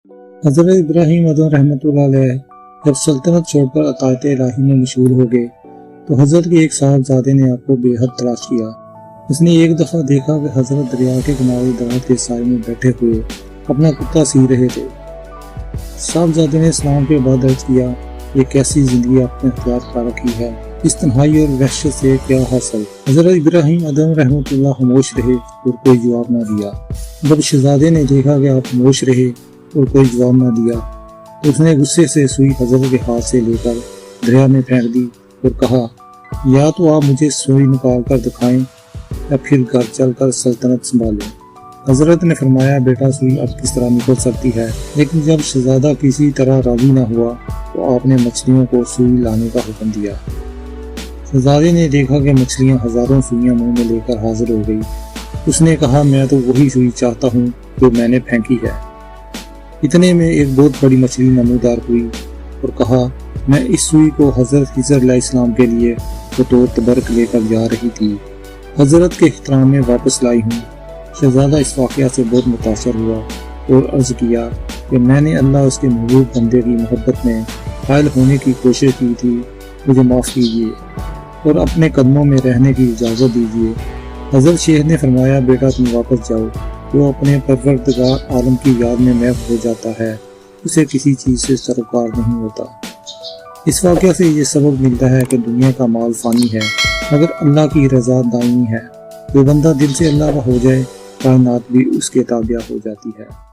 حضرت ابراہیم رحمۃ اللہ علیہ جب سلطنت چھوڑ کر اطاعت الہی میں مشغول ہو گئے تو حضرت کے ایک صاحبزادے نے آپ کو بے حد تلاش کیا۔ اس نے ایک دفعہ دیکھا کہ حضرت دریا کے کنارے درخت کے سائے میں بیٹھے ہوئے اپنا کتا سی رہے تھے۔ صاحبزادے نے اسلام کے بعد عرض کیا، یہ کیسی زندگی آپ نے اختیار کر رکھی ہے، اس تنہائی اور وحشت سے کیا حاصل؟ حضرت ابراہیم رحمۃ اللہ خاموش رہے اور کوئی جواب نہ دیا۔ جب شہزادے نے دیکھا کہ آپ خاموش رہے اور کوئی جواب نہ دیا تو اس نے غصے سے سوئی حضرت کے ہاتھ سے لے کر دریا میں پھینک دی اور کہا، یا تو آپ مجھے سوئی نکال کر دکھائیں یا پھر گھر چل کر سلطنت سنبھالیں۔ حضرت نے فرمایا، بیٹا سوئی اب کس طرح نکل سکتی ہے؟ لیکن جب شہزادہ کسی طرح راضی نہ ہوا تو آپ نے مچھلیوں کو سوئی لانے کا حکم دیا۔ شہزادے نے دیکھا کہ مچھلیاں ہزاروں سوئیاں منہ میں لے کر حاضر ہو گئی۔ اس نے کہا، میں تو وہی سوئی چاہتا ہوں جو میں نے پھینکی ہے۔ اتنے میں ایک بہت بڑی مچھلی نمودار ہوئی اور کہا، میں اس سوئی کو حضرت خضر علیہ السلام کے لیے بطور تبرک لے کر جا رہی تھی، حضرت کے احترام میں واپس لائی ہوں۔ شہزادہ اس واقعہ سے بہت متاثر ہوا اور عرض کیا کہ میں نے اللہ اس کے محبوب بندے کی محبت میں قائل ہونے کی کوشش کی تھی، مجھے معاف کیجیے اور اپنے قدموں میں رہنے کی اجازت دیجیے۔ حضرت شیخ نے فرمایا، بیٹا تم واپس جاؤ، جو اپنے پروردگار عالم کی یاد میں محو ہو جاتا ہے اسے کسی چیز سے سروکار نہیں ہوتا۔ اس واقعہ سے یہ سبق ملتا ہے کہ دنیا کا مال فانی ہے مگر اللہ کی رضا دائمی ہے۔ جو بندہ دل سے اللہ کا ہو جائے کائنات بھی اس کے تابع ہو جاتی ہے۔